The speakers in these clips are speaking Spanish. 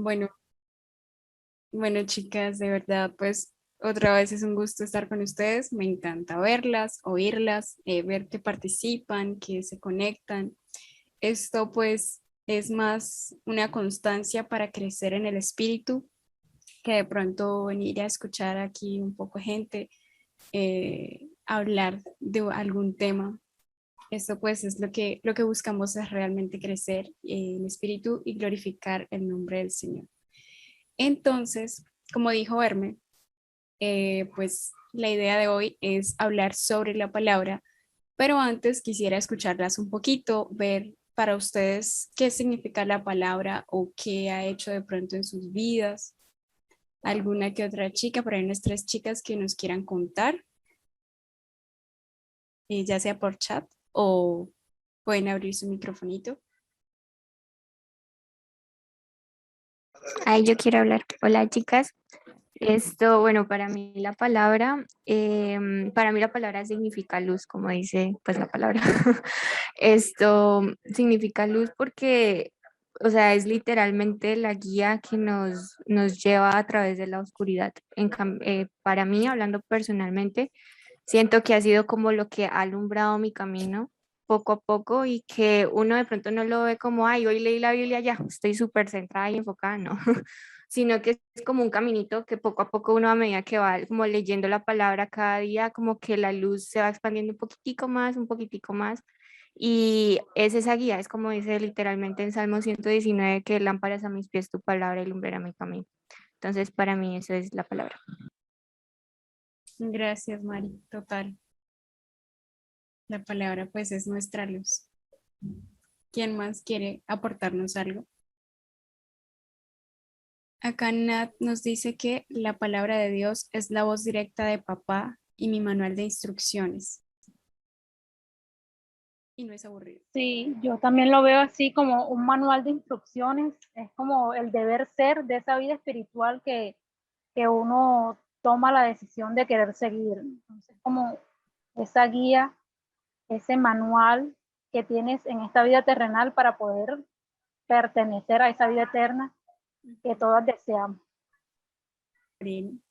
Bueno, bueno, chicas, de verdad, pues otra vez es un gusto estar con ustedes. Me encanta verlas, oírlas, ver que participan, que se conectan. Esto pues es más una constancia para crecer en el espíritu que de pronto venir a escuchar aquí un poco gente hablar de algún tema. Esto pues es lo que buscamos es realmente crecer en espíritu y glorificar el nombre del Señor. Entonces, como dijo Herme, pues la idea de hoy es hablar sobre la palabra, pero antes quisiera escucharlas un poquito, ver para ustedes qué significa la palabra o qué ha hecho de pronto en sus vidas. Alguna que otra chica, por ahí unas tres chicas que nos quieran contar, ya sea por chat o pueden abrir su microfonito. Ahí yo quiero hablar. Hola, chicas. Bueno, para mí la palabra significa luz, como dice pues la palabra. Esto significa luz porque, o sea, es literalmente la guía que nos lleva a través de la oscuridad. Para mí, hablando personalmente, siento que ha sido como lo que ha alumbrado mi camino poco a poco y que uno de pronto no lo ve como, ay, hoy leí la Biblia, ya, estoy súper centrada y enfocada, no, sino que es como un caminito que poco a poco uno a medida que va como leyendo la palabra cada día, como que la luz se va expandiendo un poquitico más, y es esa guía, es como dice literalmente en Salmo 119, que lámparas a mis pies tu palabra y lumbrera mi camino. Entonces, para mí eso es la palabra. Gracias, Mari. Total. La palabra pues es nuestra luz. ¿Quién más quiere aportarnos algo? Acá Nat nos dice que la palabra de Dios es la voz directa de papá y mi manual de instrucciones. Y no es aburrido. Sí, yo también lo veo así como un manual de instrucciones, es como el deber ser de esa vida espiritual que uno toma la decisión de querer seguir. Entonces, como esa guía, ese manual que tienes en esta vida terrenal para poder pertenecer a esa vida eterna que todas deseamos. Bien.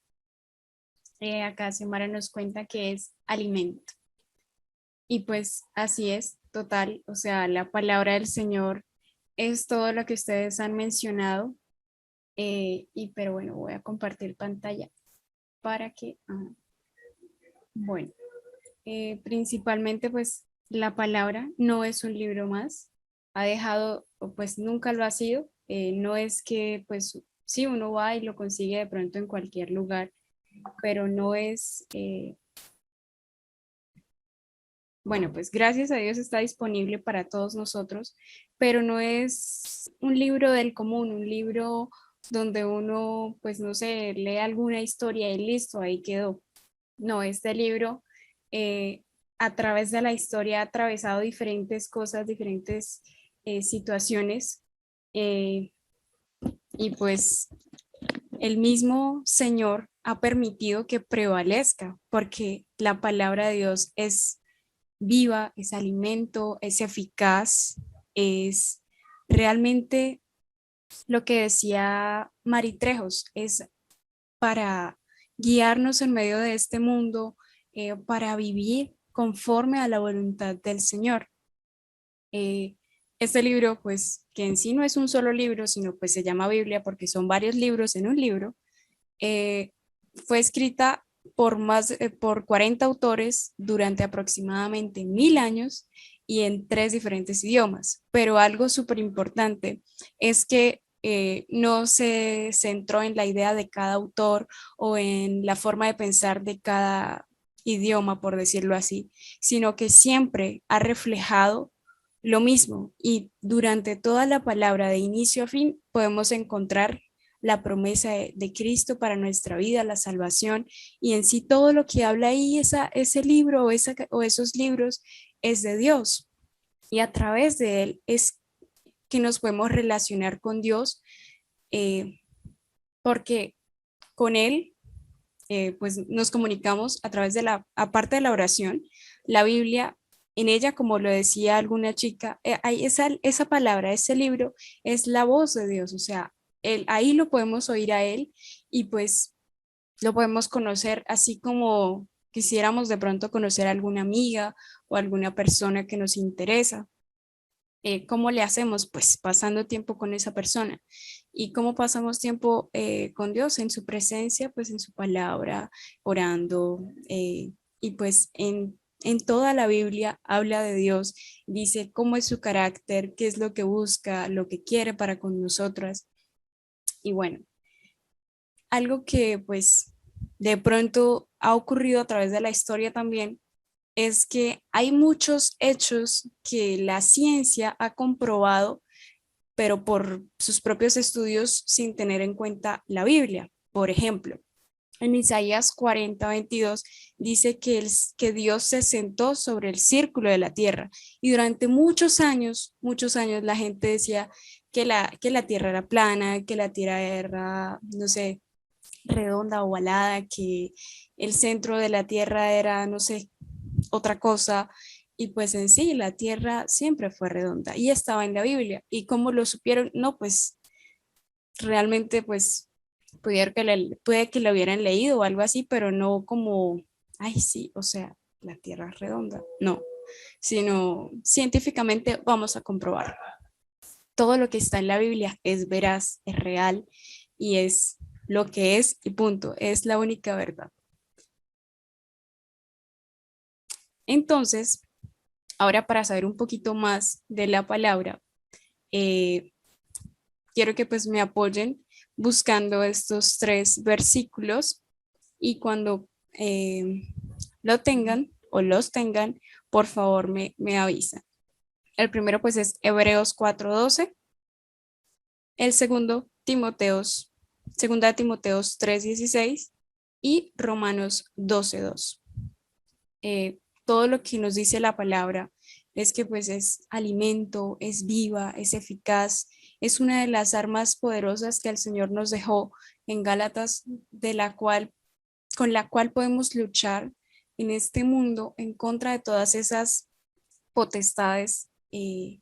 Acá Xiomara nos cuenta que es alimento. Y pues así es, total. O sea, la palabra del Señor es todo lo que ustedes han mencionado. Pero bueno, voy a compartir pantalla para que, bueno, principalmente pues la palabra no es un libro más, ha dejado, o pues nunca lo ha sido, no es que pues sí, uno va y lo consigue de pronto en cualquier lugar, pero no es, bueno, pues gracias a Dios está disponible para todos nosotros, pero no es un libro del común, un libro donde uno, pues no sé, lee alguna historia y listo, ahí quedó. No, este libro a través de la historia ha atravesado diferentes cosas, diferentes situaciones eh, y pues el mismo Señor ha permitido que prevalezca porque la palabra de Dios es viva, es alimento, es eficaz, es realmente lo que decía Maritrejos, es para guiarnos en medio de este mundo, para vivir conforme a la voluntad del Señor. Eh, este libro, pues, que en sí no es un solo libro, sino pues se llama Biblia porque son varios libros en un libro, eh, fue escrita por 40 autores durante aproximadamente 1000 años y en tres diferentes idiomas. Pero algo súper importante es que no se centró en la idea de cada autor o en la forma de pensar de cada idioma, por decirlo así, sino que siempre ha reflejado lo mismo y durante toda la palabra de inicio a fin podemos encontrar la promesa de Cristo para nuestra vida, la salvación y en sí todo lo que habla ahí ese libro o esos libros es de Dios y a través de él es que nos podemos relacionar con Dios eh, porque con él pues nos comunicamos a través de aparte de la oración, la Biblia. En ella, como lo decía alguna chica, hay esa palabra, ese libro es la voz de Dios, o sea, ahí lo podemos oír a él y pues lo podemos conocer así como quisiéramos de pronto conocer a alguna amiga o alguna persona que nos interesa. ¿Cómo le hacemos? Pues pasando tiempo con esa persona. ¿Y cómo pasamos tiempo con Dios? En su presencia, pues en su palabra, orando. Y pues en toda la Biblia habla de Dios, dice cómo es su carácter, qué es lo que busca, lo que quiere para con nosotras. Y bueno, algo que pues de pronto ha ocurrido a través de la historia también es que hay muchos hechos que la ciencia ha comprobado, pero por sus propios estudios sin tener en cuenta la Biblia. Por ejemplo, en Isaías 40:22 dice que Dios se sentó sobre el círculo de la tierra y durante muchos años la gente decía que la tierra era plana, que la tierra era, no sé, redonda, ovalada, que el centro de la tierra era, no sé, otra cosa. Y pues en sí, la tierra siempre fue redonda y estaba en la Biblia. ¿Y cómo lo supieron? No, pues realmente pues puede que lo hubieran leído o algo así, pero no como, ay, sí, o sea, la tierra es redonda. No, sino científicamente vamos a comprobar. Todo lo que está en la Biblia es veraz, es real y es lo que es y punto. Es la única verdad. Entonces, ahora para saber un poquito más de la palabra, eh, quiero que pues me apoyen buscando estos 3 versículos y cuando lo tengan o los tengan, por favor me avisan. El primero pues es Hebreos 4:12, el segundo segunda Timoteos 3:16 y Romanos 12:2. Todo lo que nos dice la palabra es que pues es alimento, es viva, es eficaz, es una de las armas poderosas que el Señor nos dejó en Gálatas, con la cual podemos luchar en este mundo en contra de todas esas potestades y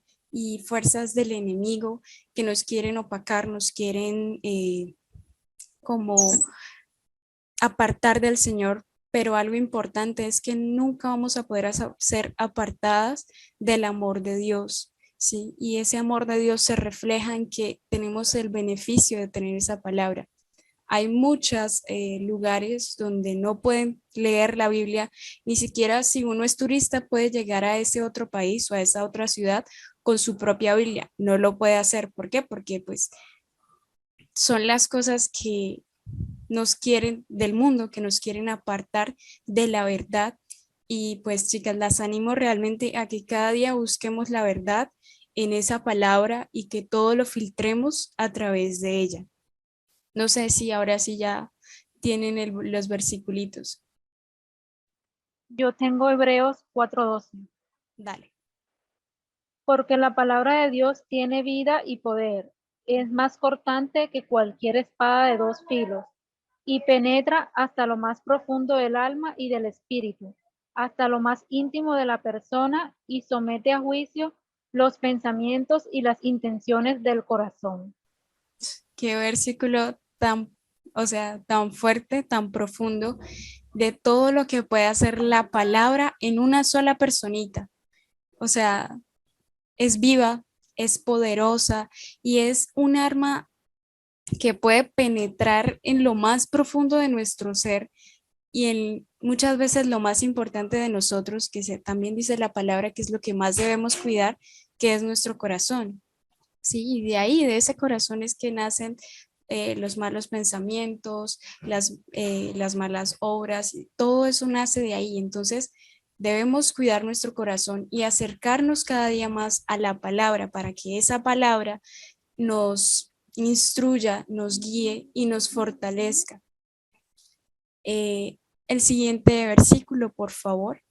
fuerzas del enemigo que nos quieren opacar, nos quieren como apartar del Señor, pero algo importante es que nunca vamos a poder ser apartadas del amor de Dios, ¿sí? Y ese amor de Dios se refleja en que tenemos el beneficio de tener esa palabra. Hay muchos lugares donde no pueden leer la Biblia, ni siquiera si uno es turista puede llegar a ese otro país o a esa otra ciudad con su propia Biblia. No lo puede hacer. ¿Por qué? Porque pues son las cosas que nos quieren del mundo, que nos quieren apartar de la verdad. Y pues chicas, las animo realmente a que cada día busquemos la verdad en esa palabra y que todo lo filtremos a través de ella. No sé si ahora sí ya tienen los versiculitos. Yo tengo Hebreos 4:12. Dale. Porque la palabra de Dios tiene vida y poder. Es más cortante que cualquier espada de 2 filos y penetra hasta lo más profundo del alma y del espíritu, hasta lo más íntimo de la persona y somete a juicio los pensamientos y las intenciones del corazón. Qué versículo tan, o sea, tan fuerte, tan profundo de todo lo que puede hacer la palabra en una sola personita. O sea, es viva, es poderosa y es un arma que puede penetrar en lo más profundo de nuestro ser y en muchas veces lo más importante de nosotros, también dice la palabra que es lo que más debemos cuidar, que es nuestro corazón. Sí, y de ahí, de ese corazón es que nacen los malos pensamientos, las malas obras, y todo eso nace de ahí. Entonces, debemos cuidar nuestro corazón y acercarnos cada día más a la palabra para que esa palabra nos instruya, nos guíe y nos fortalezca. Eh, el siguiente versículo, por favor.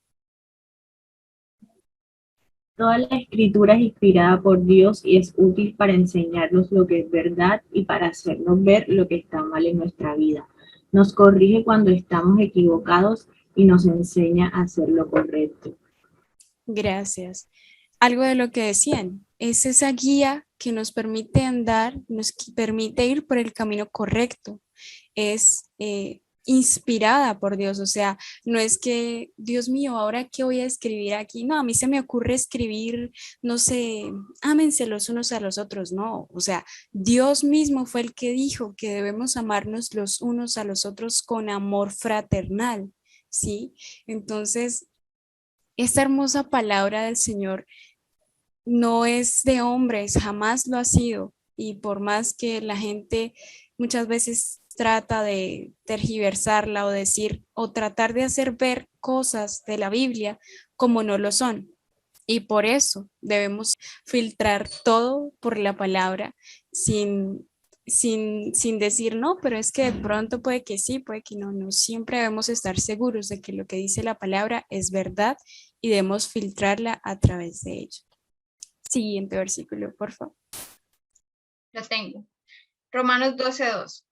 Toda la escritura es inspirada por Dios y es útil para enseñarnos lo que es verdad y para hacernos ver lo que está mal en nuestra vida. Nos corrige cuando estamos equivocados y nos enseña a hacer lo correcto. Gracias. Algo de lo que decían, es esa guía que nos permite andar, permite ir por el camino correcto. Es inspirada por Dios, o sea, no es que, Dios mío, ahora qué voy a escribir aquí, no, a mí se me ocurre escribir, no sé, ámense los unos a los otros, no, o sea, Dios mismo fue el que dijo que debemos amarnos los unos a los otros con amor fraternal, ¿sí? Entonces, esta hermosa palabra del Señor no es de hombres, jamás lo ha sido. Y por más que la gente muchas veces trata de tergiversarla o decir o tratar de hacer ver cosas de la Biblia como no lo son. Y por eso debemos filtrar todo por la palabra sin decir no, pero es que de pronto puede que sí, puede que no. No siempre debemos estar seguros de que lo que dice la palabra es verdad y debemos filtrarla a través de ella. Siguiente versículo, por favor. Lo tengo. Romanos 12:2.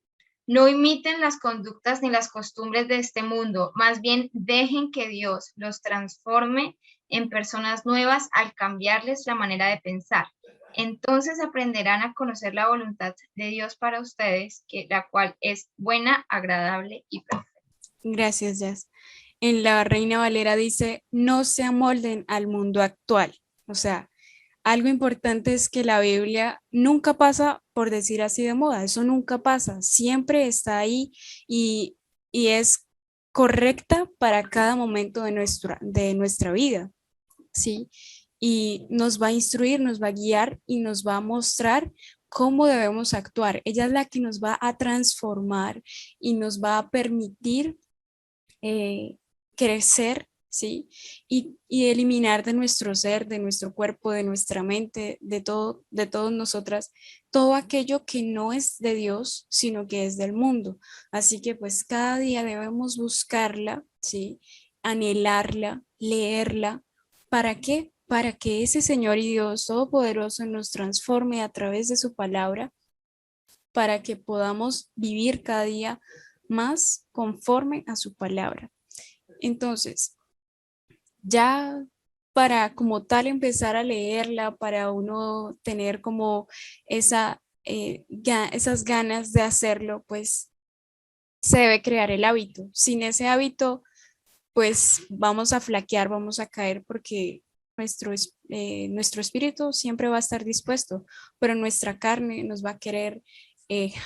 No imiten las conductas ni las costumbres de este mundo, más bien dejen que Dios los transforme en personas nuevas al cambiarles la manera de pensar. Entonces aprenderán a conocer la voluntad de Dios para ustedes, la cual es buena, agradable y perfecta. Gracias, Jazz. En la Reina Valera dice, no se amolden al mundo actual. O sea, algo importante es que la Biblia nunca pasa, por decir así, de moda. Eso nunca pasa. Siempre está ahí y es correcta para cada momento de nuestra vida, ¿sí? Y nos va a instruir, nos va a guiar y nos va a mostrar cómo debemos actuar. Ella es la que nos va a transformar y nos va a permitir crecer, ¿sí? Y eliminar de nuestro ser, de nuestro cuerpo, de nuestra mente, de todas nosotras, todo aquello que no es de Dios, sino que es del mundo. Así que pues cada día debemos buscarla, ¿sí? Anhelarla, leerla. ¿Para qué? Para que ese Señor y Dios Todopoderoso nos transforme a través de su palabra, para que podamos vivir cada día más conforme a su palabra. Entonces, ya para como tal empezar a leerla, para uno tener como esas ganas de hacerlo, pues se debe crear el hábito. Sin ese hábito, pues vamos a flaquear, vamos a caer porque nuestro espíritu siempre va a estar dispuesto, pero nuestra carne nos va a querer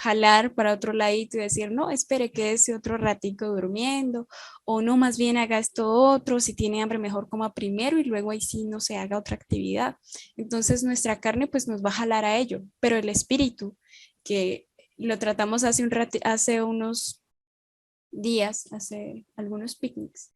jalar para otro ladito y decir, no, espere, quédese otro ratico durmiendo, o no, más bien haga esto otro, si tiene hambre mejor coma primero y luego ahí sí no se haga otra actividad. Entonces nuestra carne pues nos va a jalar a ello, pero el espíritu, que lo tratamos hace unos días, hace algunos picnics,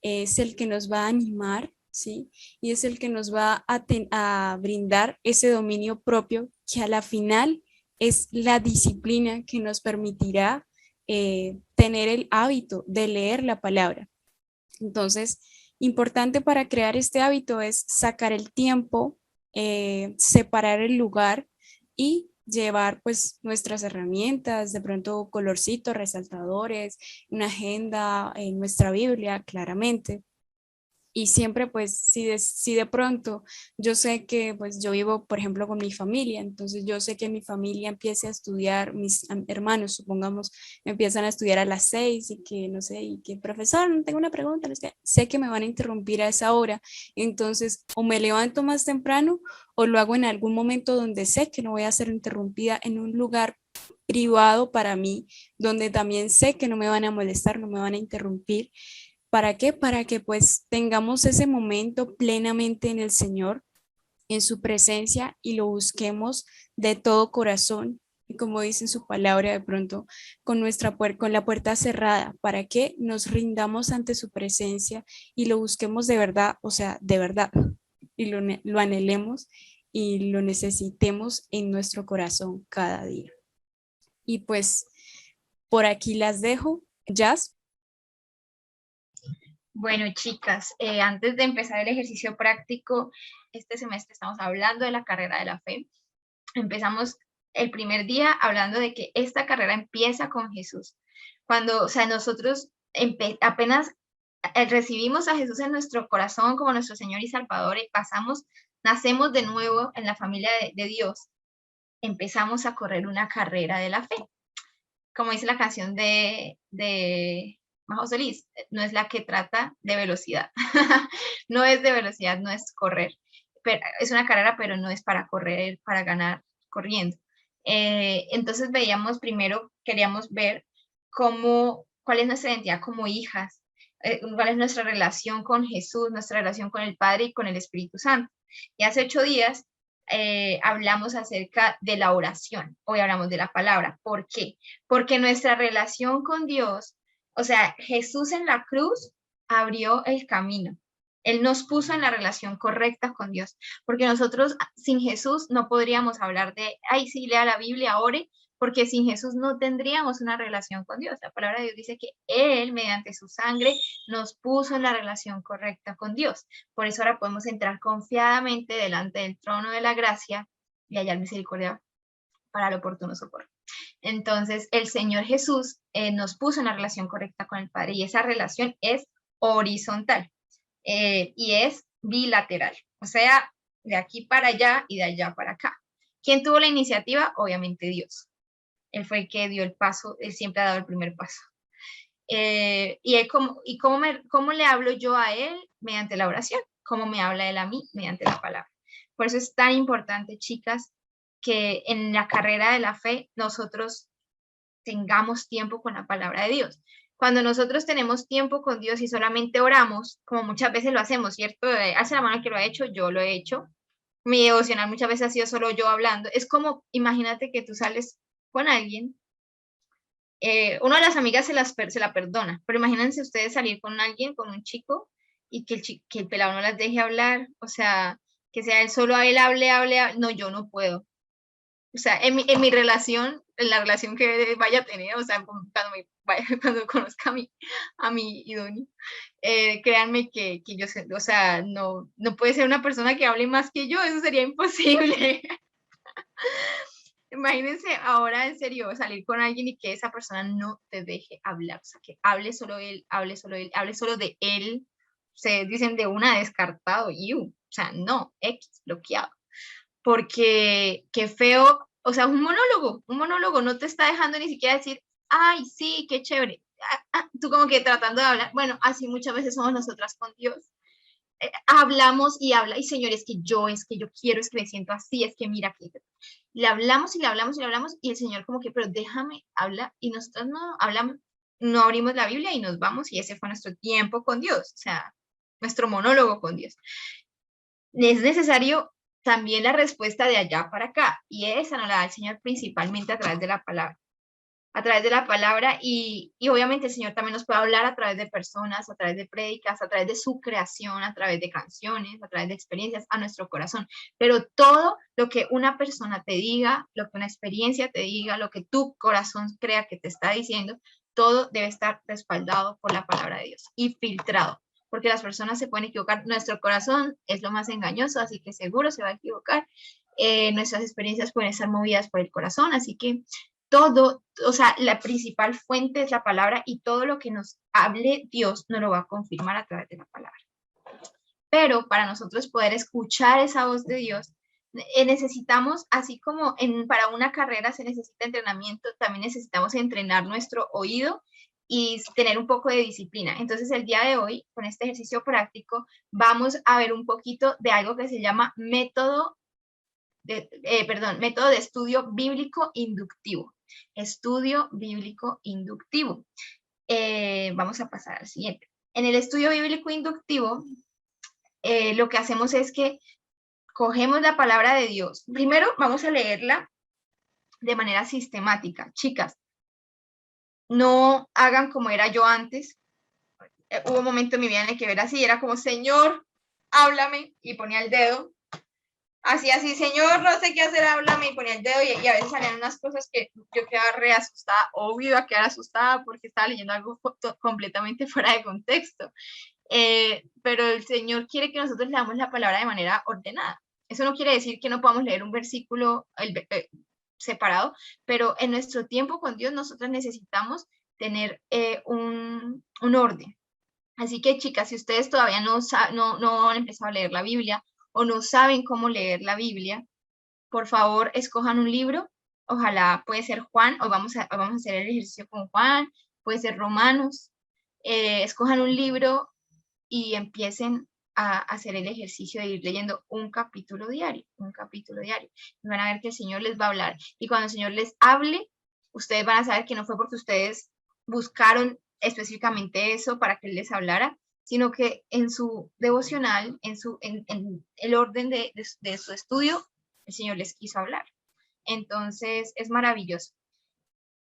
es el que nos va a animar, ¿sí? Y es el que nos va a brindar ese dominio propio que a la final es la disciplina que nos permitirá tener el hábito de leer la palabra. Entonces, importante para crear este hábito es sacar el tiempo, separar el lugar y llevar pues nuestras herramientas, de pronto colorcitos, resaltadores, una agenda, en nuestra Biblia, claramente. Y siempre, pues, si de pronto yo sé que, pues, yo vivo, por ejemplo, con mi familia, entonces yo sé que mi familia empiece a estudiar, mis hermanos, supongamos, empiezan a estudiar a las 6 y que, no sé, y que, profesor, no tengo una pregunta, no sé que me van a interrumpir a esa hora, entonces, o me levanto más temprano o lo hago en algún momento donde sé que no voy a ser interrumpida en un lugar privado para mí, donde también sé que no me van a molestar, no me van a interrumpir. ¿Para qué? Para que pues tengamos ese momento plenamente en el Señor, en su presencia y lo busquemos de todo corazón. Y como dice en su palabra, de pronto con la puerta cerrada, para que nos rindamos ante su presencia y lo busquemos de verdad, o sea, de verdad, y lo anhelemos y lo necesitemos en nuestro corazón cada día. Y pues por aquí las dejo. Jazz. Bueno, chicas, antes de empezar el ejercicio práctico, este semestre estamos hablando de la carrera de la fe. Empezamos el primer día hablando de que esta carrera empieza con Jesús. Cuando, o sea, nosotros apenas recibimos a Jesús en nuestro corazón como nuestro Señor y Salvador y nacemos de nuevo en la familia de Dios. empezamos a correr una carrera de la fe. Como dice la canción de Majo Solís, no es la que trata de velocidad. No es de velocidad, no es correr. Pero es una carrera, pero no es para correr, para ganar corriendo. Entonces primero queríamos ver cuál es nuestra identidad como hijas, cuál es nuestra relación con Jesús, nuestra relación con el Padre y con el Espíritu Santo. Y hace 8 días hablamos acerca de la oración, hoy hablamos de la palabra. ¿Por qué? Porque nuestra relación con Dios, o sea, Jesús en la cruz abrió el camino. Él nos puso en la relación correcta con Dios, porque nosotros sin Jesús no podríamos hablar de, ay, sí, lea la Biblia, ore, porque sin Jesús no tendríamos una relación con Dios. La palabra de Dios dice que Él, mediante su sangre, nos puso en la relación correcta con Dios. Por eso ahora podemos entrar confiadamente delante del trono de la gracia y hallar misericordia para el oportuno socorro. Entonces, el Señor Jesús nos puso en la relación correcta con el Padre, y esa relación es horizontal y es bilateral, o sea, de aquí para allá y de allá para acá. ¿Quién tuvo la iniciativa? Obviamente Dios. Él fue el que dio el paso, él siempre ha dado el primer paso. ¿Cómo le hablo yo a él? Mediante la oración. ¿Cómo me habla él a mí? Mediante la palabra. Por eso es tan importante, chicas, que en la carrera de la fe nosotros tengamos tiempo con la palabra de Dios. Cuando nosotros tenemos tiempo con Dios y solamente oramos, como muchas veces lo hacemos, ¿cierto? Hace la mano que lo ha hecho, yo lo he hecho. Mi devocional muchas veces ha sido solo yo hablando. Es como, imagínate que tú sales con alguien, una de las amigas se la perdona, pero imagínense ustedes salir con alguien, con un chico, y que el pelado no las deje hablar, o sea, que sea él solo a él hable, no, yo no puedo. O sea, en mi relación, en la relación que vaya a tener, o sea, cuando conozca a mi idóneo, créanme que yo sé, o sea, no puede ser una persona que hable más que yo, eso sería imposible. Imagínense ahora en serio salir con alguien y que esa persona no te deje hablar, o sea, que hable solo él, hable solo de él. Se dicen de una descartado, o sea, no, X, bloqueado. Porque qué feo, o sea, un monólogo no te está dejando ni siquiera decir, ay, sí, qué chévere. Tú como que tratando de hablar, bueno, así muchas veces somos nosotras con Dios. Hablamos y habla, y Señor, es que yo quiero, es que me siento así, es que mira, que le hablamos y le hablamos y le hablamos, y el Señor como que, pero déjame hablar, y nosotros no hablamos, no abrimos la Biblia y nos vamos, y ese fue nuestro tiempo con Dios, o sea, nuestro monólogo con Dios. Es necesario también la respuesta de allá para acá, y esa nos la da el Señor principalmente a través de la palabra. A través de la palabra, y obviamente el Señor también nos puede hablar a través de personas, a través de prédicas, a través de su creación, a través de canciones, a través de experiencias a nuestro corazón. Pero todo lo que una persona te diga, lo que una experiencia te diga, lo que tu corazón crea que te está diciendo, todo debe estar respaldado por la palabra de Dios y filtrado, porque las personas se pueden equivocar. Nuestro corazón es lo más engañoso, así que seguro se va a equivocar. Nuestras experiencias pueden estar movidas por el corazón, así que todo, o sea, la principal fuente es la palabra, y todo lo que nos hable Dios nos lo va a confirmar a través de la palabra. Pero para nosotros poder escuchar esa voz de Dios, necesitamos, así como para una carrera se necesita entrenamiento, también necesitamos entrenar nuestro oído y tener un poco de disciplina. Entonces, el día de hoy, con este ejercicio práctico, vamos a ver un poquito de algo que se llama método de estudio bíblico inductivo. Estudio bíblico inductivo. Vamos a pasar al siguiente. En el estudio bíblico inductivo, lo que hacemos es que cogemos la palabra de Dios. Primero vamos a leerla de manera sistemática. Chicas, no hagan como era yo antes. Hubo un momento en mi vida en el que era así, era como, Señor, háblame, y ponía el dedo. Así, Señor, no sé qué hacer, háblame, y ponía el dedo, y a veces salían unas cosas que yo quedaba re asustada, obvio iba a quedar asustada porque estaba leyendo algo completamente fuera de contexto. Pero el Señor quiere que nosotros leamos la palabra de manera ordenada. Eso no quiere decir que no podamos leer un versículo separado, pero en nuestro tiempo con Dios nosotros necesitamos tener un orden. Así que, chicas, si ustedes todavía no han empezado a leer la Biblia, o no saben cómo leer la Biblia, por favor, escojan un libro. Ojalá puede ser Juan, hoy vamos a hacer el ejercicio con Juan, puede ser Romanos. Escojan un libro y empiecen a hacer el ejercicio de ir leyendo un capítulo diario. Y van a ver que el Señor les va a hablar. Y cuando el Señor les hable, ustedes van a saber que no fue porque ustedes buscaron específicamente eso para que Él les hablara, sino que en su devocional, en el orden de su estudio, el Señor les quiso hablar. Entonces, es maravilloso.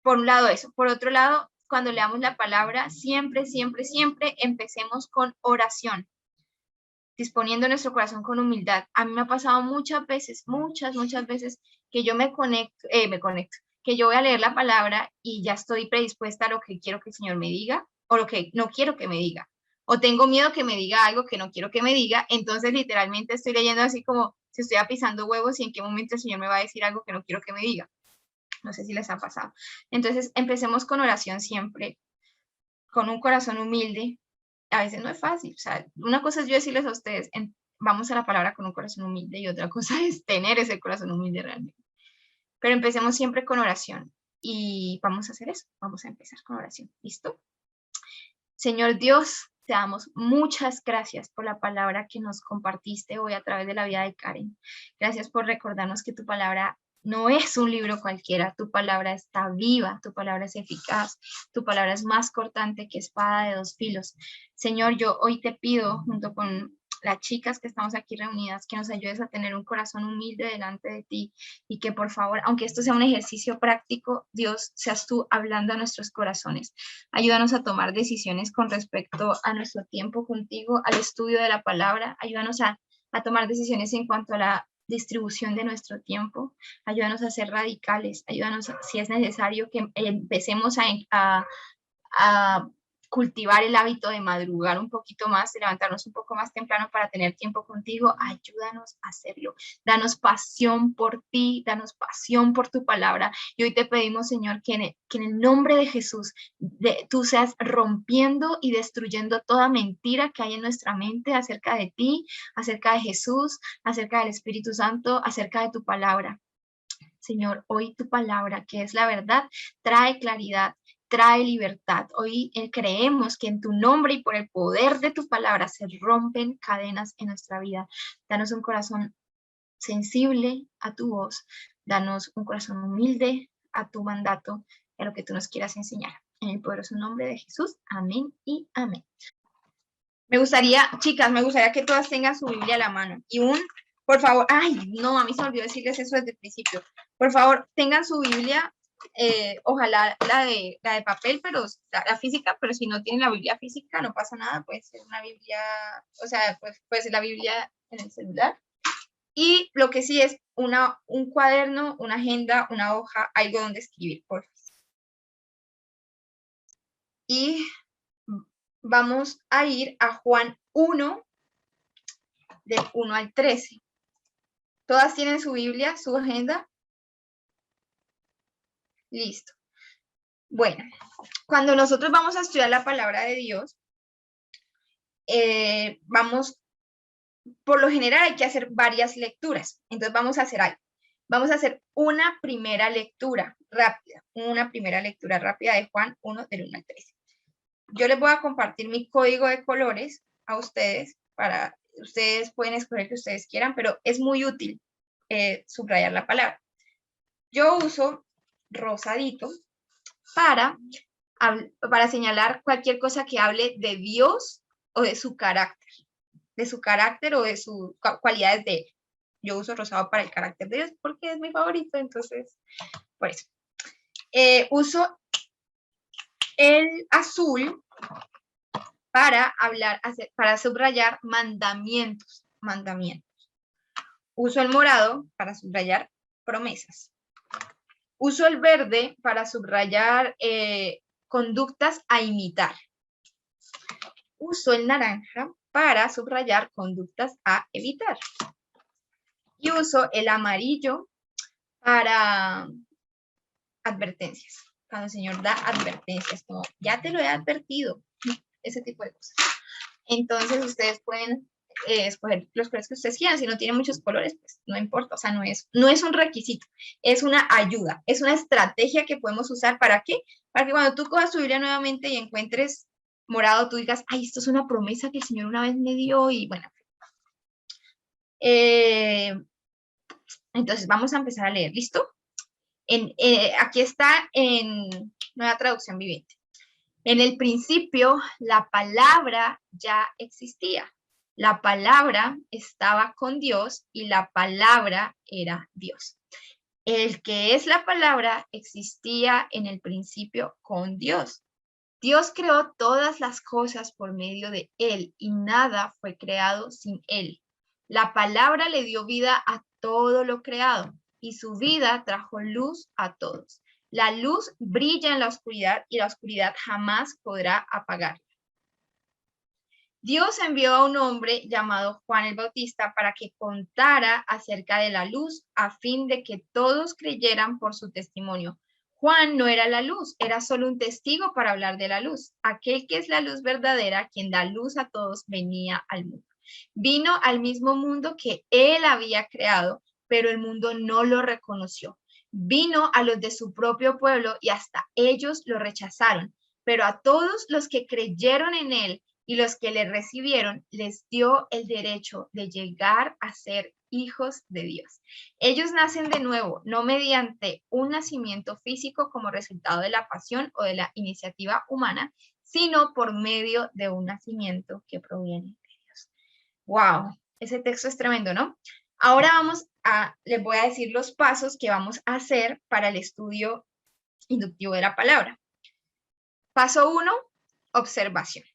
Por un lado eso. Por otro lado, cuando leamos la palabra, siempre empecemos con oración, disponiendo nuestro corazón con humildad. A mí me ha pasado muchas veces, que yo me conecto, que yo voy a leer la palabra y ya estoy predispuesta a lo que quiero que el Señor me diga o lo que no quiero que me diga. O tengo miedo que me diga algo que no quiero que me diga, entonces literalmente estoy leyendo así como si estoy pisando huevos y en qué momento el Señor me va a decir algo que no quiero que me diga. No sé si les ha pasado. Entonces, empecemos con oración siempre, con un corazón humilde. A veces no es fácil. O sea, una cosa es yo decirles a ustedes, vamos a la palabra con un corazón humilde, y otra cosa es tener ese corazón humilde realmente. Pero empecemos siempre con oración. Y vamos a hacer eso. Vamos a empezar con oración. ¿Listo? Señor Dios, te damos muchas gracias por la palabra que nos compartiste hoy a través de la vida de Karen. Gracias por recordarnos que tu palabra no es un libro cualquiera, tu palabra está viva, tu palabra es eficaz, tu palabra es más cortante que espada de dos filos. Señor, yo hoy te pido, junto con las chicas que estamos aquí reunidas, que nos ayudes a tener un corazón humilde delante de ti y que por favor, aunque esto sea un ejercicio práctico, Dios, seas tú hablando a nuestros corazones. Ayúdanos a tomar decisiones con respecto a nuestro tiempo contigo, al estudio de la palabra. Ayúdanos a tomar decisiones en cuanto a la distribución de nuestro tiempo. Ayúdanos a ser radicales. Ayúdanos, si es necesario, que empecemos a cultivar el hábito de madrugar un poquito más, de levantarnos un poco más temprano para tener tiempo contigo. Ayúdanos a hacerlo. Danos pasión por ti, danos pasión por tu palabra. Y hoy te pedimos, Señor, que en el nombre de Jesús, tú seas rompiendo y destruyendo toda mentira que hay en nuestra mente acerca de ti, acerca de Jesús, acerca del Espíritu Santo, acerca de tu palabra. Señor, hoy tu palabra, que es la verdad, trae claridad, trae libertad. Hoy creemos que en tu nombre y por el poder de tu palabra se rompen cadenas en nuestra vida. Danos un corazón sensible a tu voz. Danos un corazón humilde a tu mandato y a lo que tú nos quieras enseñar. En el poderoso nombre de Jesús. Amén y amén. Me gustaría, chicas, que todas tengan su Biblia a la mano. Y por favor, ay, no, a mí se me olvidó decirles eso desde el principio. Por favor, tengan su Biblia. Ojalá la de papel, pero la física, pero si no tienen la Biblia física no pasa nada, puede ser una Biblia, o sea, pues puede ser la Biblia en el celular. Y lo que sí es un cuaderno, una agenda, una hoja, algo donde escribir, por favor. Y vamos a ir a Juan 1, del 1 al 13. ¿Todas tienen su Biblia, su agenda? Listo. Bueno, cuando nosotros vamos a estudiar la palabra de Dios, por lo general hay que hacer varias lecturas. Entonces vamos a hacer algo. Vamos a hacer una primera lectura rápida de Juan 1, del 1 al 13. Yo les voy a compartir mi código de colores a ustedes, ustedes pueden escoger que ustedes quieran, pero es muy útil subrayar la palabra. Yo uso rosadito para señalar cualquier cosa que hable de Dios o de su carácter o de sus cualidades de él. Yo uso rosado para el carácter de Dios porque es mi favorito, entonces, por eso. Uso el azul para subrayar mandamientos. Uso el morado para subrayar promesas. Uso el verde para subrayar conductas a imitar. Uso el naranja para subrayar conductas a evitar. Y uso el amarillo para advertencias. Cuando el Señor da advertencias, como ya te lo he advertido, ese tipo de cosas. Entonces ustedes pueden escoger los colores que ustedes quieran. Si no tienen muchos colores, pues no importa, o sea, no es un requisito, es una ayuda, es una estrategia que podemos usar. ¿Para qué? Para que cuando tú cojas tu Biblia nuevamente y encuentres morado, tú digas, ay, esto es una promesa que el Señor una vez me dio, y bueno. Entonces vamos a empezar a leer, ¿listo? Aquí está en Nueva Traducción Viviente. En el principio, la palabra ya existía. La palabra estaba con Dios y la palabra era Dios. El que es la palabra existía en el principio con Dios. Dios creó todas las cosas por medio de él y nada fue creado sin él. La palabra le dio vida a todo lo creado y su vida trajo luz a todos. La luz brilla en la oscuridad y la oscuridad jamás podrá apagarla. Dios envió a un hombre llamado Juan el Bautista para que contara acerca de la luz a fin de que todos creyeran por su testimonio. Juan no era la luz, era solo un testigo para hablar de la luz. Aquel que es la luz verdadera, quien da luz a todos, venía al mundo. Vino al mismo mundo que él había creado, pero el mundo no lo reconoció. Vino a los de su propio pueblo y hasta ellos lo rechazaron, pero a todos los que creyeron en él y los que le recibieron, les dio el derecho de llegar a ser hijos de Dios. Ellos nacen de nuevo, no mediante un nacimiento físico como resultado de la pasión o de la iniciativa humana, sino por medio de un nacimiento que proviene de Dios. ¡Wow! Ese texto es tremendo, ¿no? Ahora les voy a decir los pasos que vamos a hacer para el estudio inductivo de la palabra. Paso 1, observación.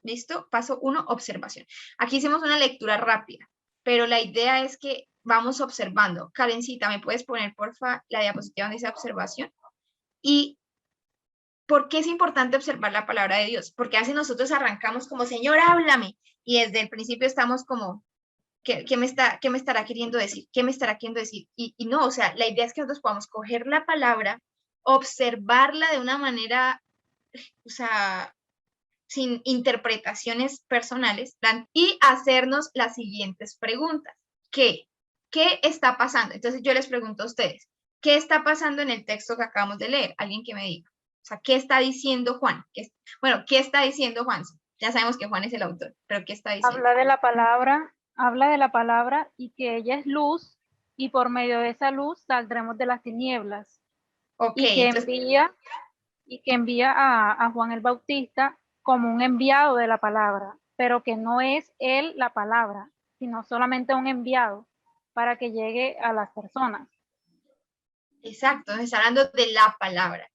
¿Listo? Paso 1, observación. Aquí hicimos una lectura rápida, pero la idea es que vamos observando. Karencita, ¿me puedes poner, porfa, la diapositiva donde dice observación? ¿Y por qué es importante observar la palabra de Dios? Porque así nosotros arrancamos como, Señor, háblame. Y desde el principio estamos como, ¿qué me estará queriendo decir? ¿Qué me estará queriendo decir? Y no, o sea, la idea es que nosotros podamos coger la palabra, observarla de una manera, o sea, sin interpretaciones personales, y hacernos las siguientes preguntas. ¿Qué está pasando? Entonces yo les pregunto a ustedes, ¿qué está pasando en el texto que acabamos de leer? Alguien que me diga. O sea, ¿qué está diciendo Juan? ¿Qué está diciendo Juan? Ya sabemos que Juan es el autor, pero ¿qué está diciendo? Habla de la palabra y que ella es luz, y por medio de esa luz saldremos de las tinieblas. Okay, y que envía a Juan el Bautista como un enviado de la palabra, pero que no es él la palabra, sino solamente un enviado para que llegue a las personas. Exacto, está hablando de la palabra.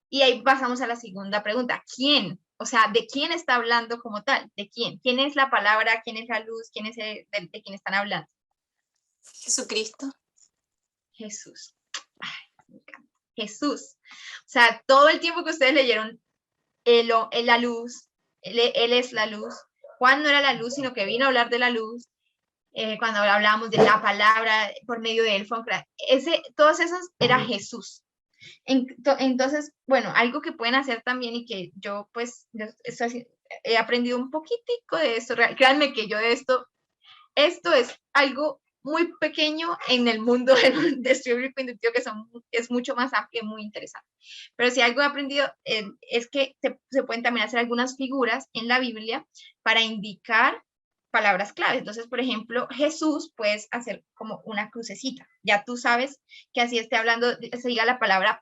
Y ahí pasamos a la segunda pregunta. ¿Quién? O sea, ¿de quién está hablando como tal? ¿De quién? ¿Quién es la palabra? ¿Quién es la luz? ¿Quién es de quién están hablando? Jesucristo. Jesús. Ay, me encanta. Jesús. O sea, todo el tiempo que ustedes leyeron, él la luz, él es la luz. Juan no era la luz, sino que vino a hablar de la luz. Cuando hablábamos de la palabra, por medio de él, todos esos era Jesús. Entonces, bueno, algo que pueden hacer también y que yo pues he aprendido un poquitico de esto, créanme que yo de esto es algo muy pequeño en el mundo de estudio bíblico inductivo, que es mucho más amplio y muy interesante. Pero si algo he aprendido es que se pueden también hacer algunas figuras en la Biblia para indicar palabras claves. Entonces, por ejemplo, Jesús, puedes hacer como una crucecita. Ya tú sabes que así esté hablando, se diga la palabra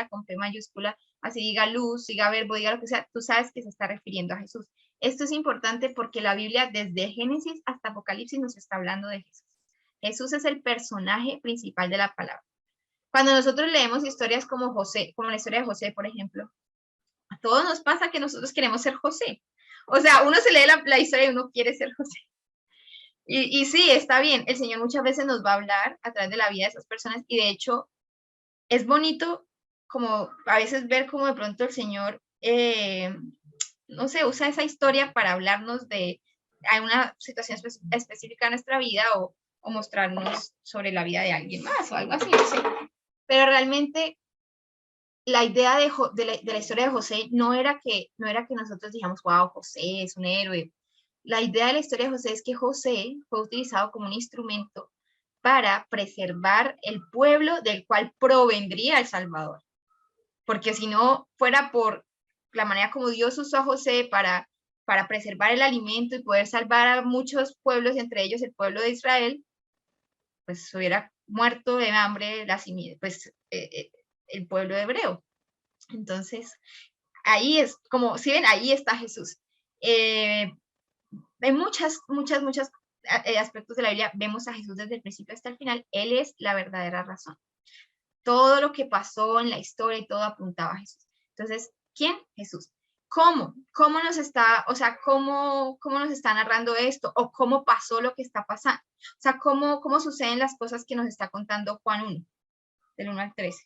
con P mayúscula, así diga luz, diga verbo, diga lo que sea, tú sabes que se está refiriendo a Jesús. Esto es importante porque la Biblia, desde Génesis hasta Apocalipsis, nos está hablando de Jesús. Jesús es el personaje principal de la palabra. Cuando nosotros leemos historias como José, como la historia de José, por ejemplo, a todos nos pasa que nosotros queremos ser José. O sea, uno se lee la historia y uno quiere ser José. Y sí, está bien, el Señor muchas veces nos va a hablar a través de la vida de esas personas, y de hecho es bonito como a veces ver cómo de pronto el Señor, no sé, usa esa historia para hablarnos de una situación específica de nuestra vida o mostrarnos sobre la vida de alguien más o algo así, no sé. Pero realmente la idea de la historia de José no era que nosotros digamos, wow, José es un héroe. La idea de la historia de José es que José fue utilizado como un instrumento para preservar el pueblo del cual provendría el Salvador. Porque si no fuera por la manera como Dios usó a José para preservar el alimento y poder salvar a muchos pueblos, entre ellos el pueblo de Israel, pues hubiera muerto de hambre el pueblo hebreo. Entonces, ahí es, como si ven, ahí está Jesús. En muchos aspectos de la Biblia vemos a Jesús desde el principio hasta el final. Él es la verdadera razón. Todo lo que pasó en la historia y todo apuntaba a Jesús. Entonces, ¿quién? Jesús. ¿Cómo? ¿Cómo nos está, o sea, cómo nos está narrando esto? ¿O cómo pasó lo que está pasando? O sea, ¿cómo suceden las cosas que nos está contando Juan 1, del 1 al 13?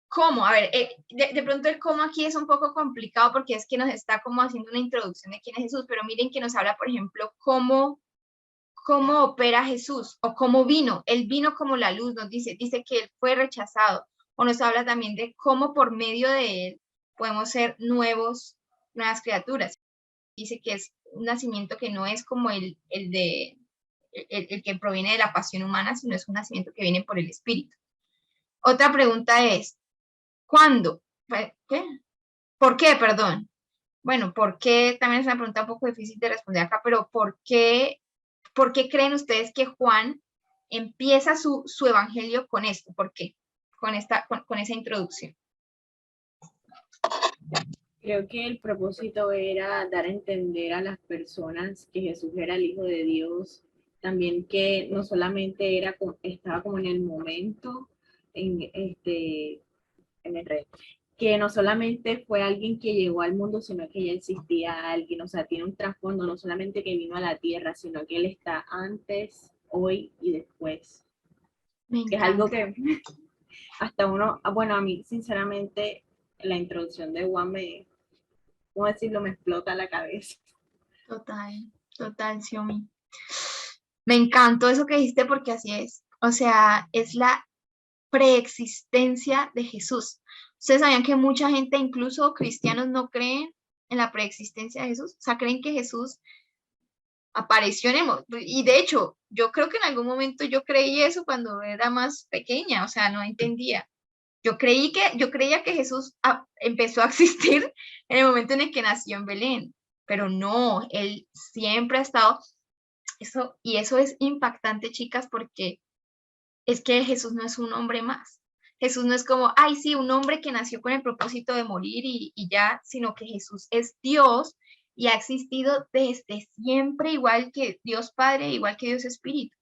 ¿Cómo? A ver, de pronto el cómo aquí es un poco complicado porque es que nos está como haciendo una introducción de quién es Jesús, pero miren que nos habla, por ejemplo, cómo opera Jesús o cómo vino. Él vino como la luz, nos dice que él fue rechazado. O nos habla también de cómo por medio de él podemos ser nuevas criaturas. Dice que es un nacimiento que no es como el que proviene de la pasión humana, sino es un nacimiento que viene por el Espíritu. Otra pregunta es, ¿cuándo? ¿Qué? ¿Por qué? Perdón. Bueno, ¿por qué? También es una pregunta un poco difícil de responder acá, pero ¿por qué creen ustedes que Juan empieza su evangelio con esto? ¿Por qué? Con esa introducción. Creo que el propósito era dar a entender a las personas que Jesús era el Hijo de Dios, también que no solamente estaba como en el momento, en el rey, que no solamente fue alguien que llegó al mundo, sino que ya existía alguien, o sea, tiene un trasfondo, no solamente que vino a la tierra, sino que él está antes, hoy y después. Que es algo que hasta uno, bueno, a mí sinceramente la introducción de Juan ¿cómo decirlo? Me explota la cabeza. Total, Xiomi. Me encantó eso que dijiste porque así es. O sea, es la preexistencia de Jesús. Ustedes sabían que mucha gente, incluso cristianos, no creen en la preexistencia de Jesús. O sea, creen que Jesús apareció y de hecho, yo creo que en algún momento yo creí eso cuando era más pequeña, o sea, no entendía. Yo creía que Jesús empezó a existir en el momento en el que nació en Belén, pero no, él siempre ha estado, y eso es impactante, chicas, porque es que Jesús no es un hombre más. Jesús no es como, ay, sí, un hombre que nació con el propósito de morir y ya, sino que Jesús es Dios y ha existido desde siempre, igual que Dios Padre, igual que Dios Espíritu.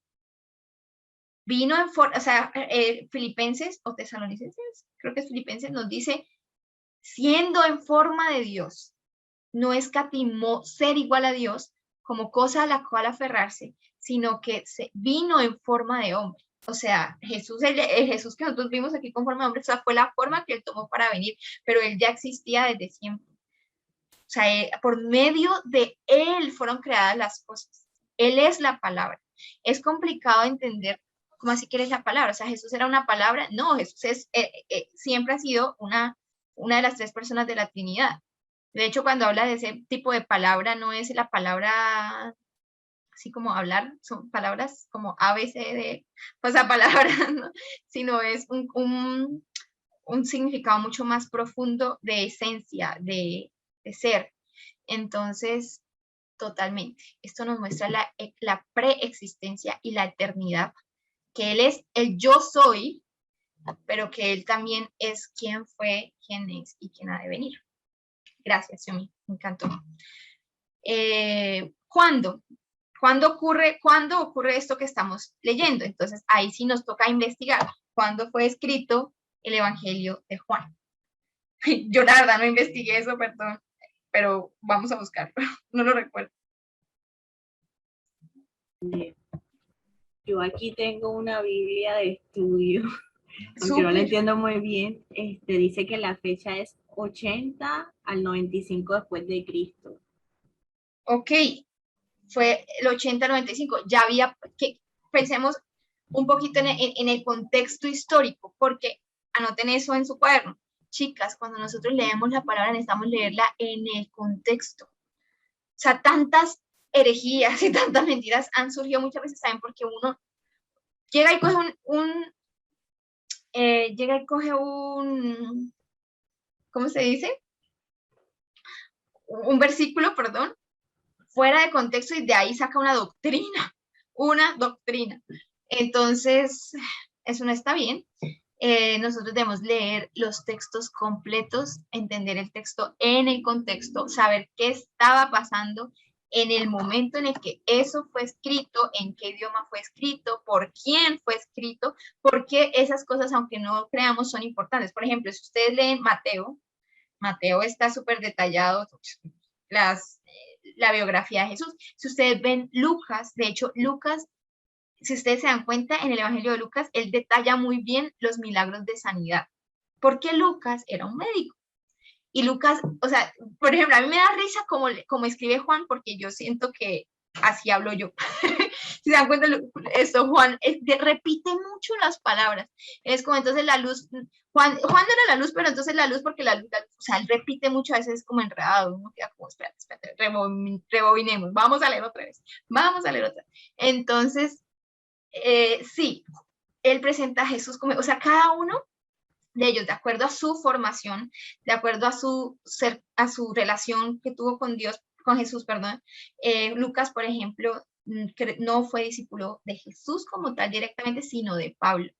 Vino en forma, o sea, Filipenses o Tesalonicenses, creo que es Filipenses, nos dice, siendo en forma de Dios, no escatimó ser igual a Dios como cosa a la cual aferrarse, sino que vino en forma de hombre. O sea, Jesús, el Jesús que nosotros vimos aquí con forma de hombre, o sea, fue la forma que él tomó para venir, pero él ya existía desde siempre. O sea, por medio de él fueron creadas las cosas. Él es la palabra. Es complicado entender cómo así que él es la palabra. O sea, Jesús era una palabra. No, Jesús siempre ha sido una de las tres personas de la Trinidad. De hecho, cuando habla de ese tipo de palabra, no es la palabra así como hablar, son palabras como A, B, C, D, o sea, palabras, ¿no? Sino es un significado mucho más profundo de esencia, de ser. Entonces, totalmente, esto nos muestra la preexistencia y la eternidad, que Él es el yo soy, pero que Él también es quien fue, quién es y quién ha de venir. Gracias, Xiomi, me encantó. ¿Cuándo ocurre esto que estamos leyendo? Entonces, ahí sí nos toca investigar. ¿Cuándo fue escrito el Evangelio de Juan? Yo la verdad no investigué eso, perdón, pero vamos a buscarlo. No lo recuerdo. Yo aquí tengo una Biblia de estudio, aunque no la entiendo muy bien. Dice que la fecha es 80 al 95 después de Cristo. Ok, fue el 80 al 95. Ya había, que pensemos un poquito en el contexto histórico, porque anoten eso en su cuaderno. Chicas, cuando nosotros leemos la palabra necesitamos leerla en el contexto. O sea, tantas herejías y tantas mentiras han surgido muchas veces también porque uno llega y coge ¿cómo se dice? Un versículo, perdón, fuera de contexto y de ahí saca una doctrina. Entonces, eso no está bien. Nosotros debemos leer los textos completos, entender el texto en el contexto, saber qué estaba pasando en el momento en el que eso fue escrito, en qué idioma fue escrito, por quién fue escrito, porque esas cosas, aunque no creamos, son importantes. Por ejemplo, si ustedes leen Mateo está súper detallado, la biografía de Jesús. Si ustedes ven Lucas, de hecho, Lucas, si ustedes se dan cuenta, en el Evangelio de Lucas, él detalla muy bien los milagros de sanidad, porque Lucas era un médico. Y Lucas, o sea, por ejemplo, a mí me da risa como escribe Juan, porque yo siento que así hablo yo. Si se dan cuenta, esto, Juan repite mucho las palabras. Es como entonces la luz, Juan no era la luz, pero entonces la luz, porque la luz, o sea, él repite mucho, a veces como enredado, uno queda como, espérate, rebobinemos, vamos a leer otra vez. Entonces, sí, él presenta a Jesús como, o sea, cada uno de ellos, de acuerdo a su formación, de acuerdo a su relación que tuvo con Dios, con Jesús, perdón. Lucas, por ejemplo, no fue discípulo de Jesús como tal directamente, sino de Pablo.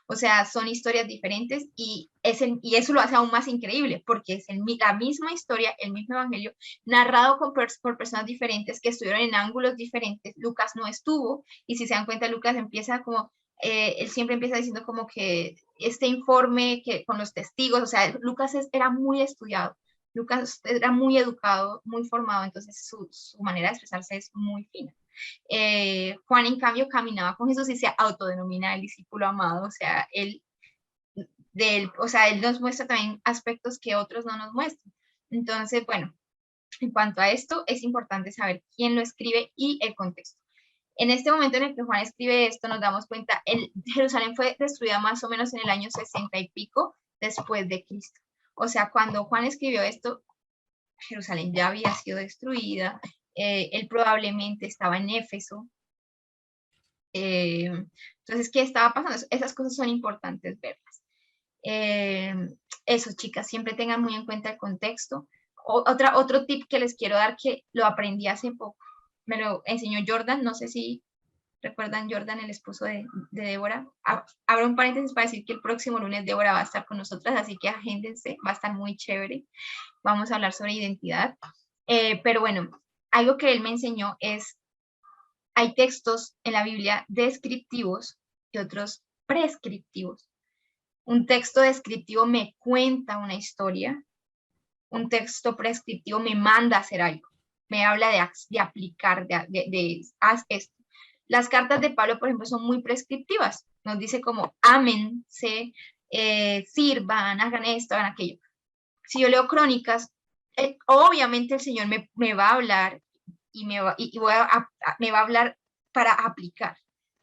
O sea, son historias diferentes y eso lo hace aún más increíble, porque es la misma historia, el mismo evangelio, narrado por personas diferentes que estuvieron en ángulos diferentes. Lucas no estuvo, y si se dan cuenta, Lucas empieza como, él siempre empieza diciendo como que este informe que con los testigos, o sea, Lucas era muy estudiado, Lucas era muy educado, muy formado, entonces su manera de expresarse es muy fina. Juan, en cambio, caminaba con Jesús y se autodenomina el discípulo amado, o sea, él nos muestra también aspectos que otros no nos muestran. Entonces, bueno, en cuanto a esto, es importante saber quién lo escribe y el contexto. En este momento en el que Juan escribe esto, nos damos cuenta, Jerusalén fue destruida más o menos en el año 60 y pico después de Cristo. O sea, cuando Juan escribió esto, Jerusalén ya había sido destruida, él probablemente estaba en Éfeso. Entonces, ¿qué estaba pasando? Esas cosas son importantes verlas. Eso, chicas, siempre tengan muy en cuenta el contexto. Otro tip que les quiero dar, que lo aprendí hace poco, me lo enseñó Jordan, no sé si recuerdan Jordan, el esposo de Débora. Abro un paréntesis para decir que el próximo lunes Débora va a estar con nosotras, así que agéndense, va a estar muy chévere. Vamos a hablar sobre identidad. Pero bueno, algo que él me enseñó es, hay textos en la Biblia descriptivos y otros prescriptivos. Un texto descriptivo me cuenta una historia, un texto prescriptivo me manda a hacer algo, me habla de aplicar, haz esto. Las cartas de Pablo, por ejemplo, son muy prescriptivas. Nos dice como, ámense, sirvan, hagan esto, hagan aquello. Si yo leo Crónicas, obviamente el Señor me va a hablar y me va a hablar para aplicar.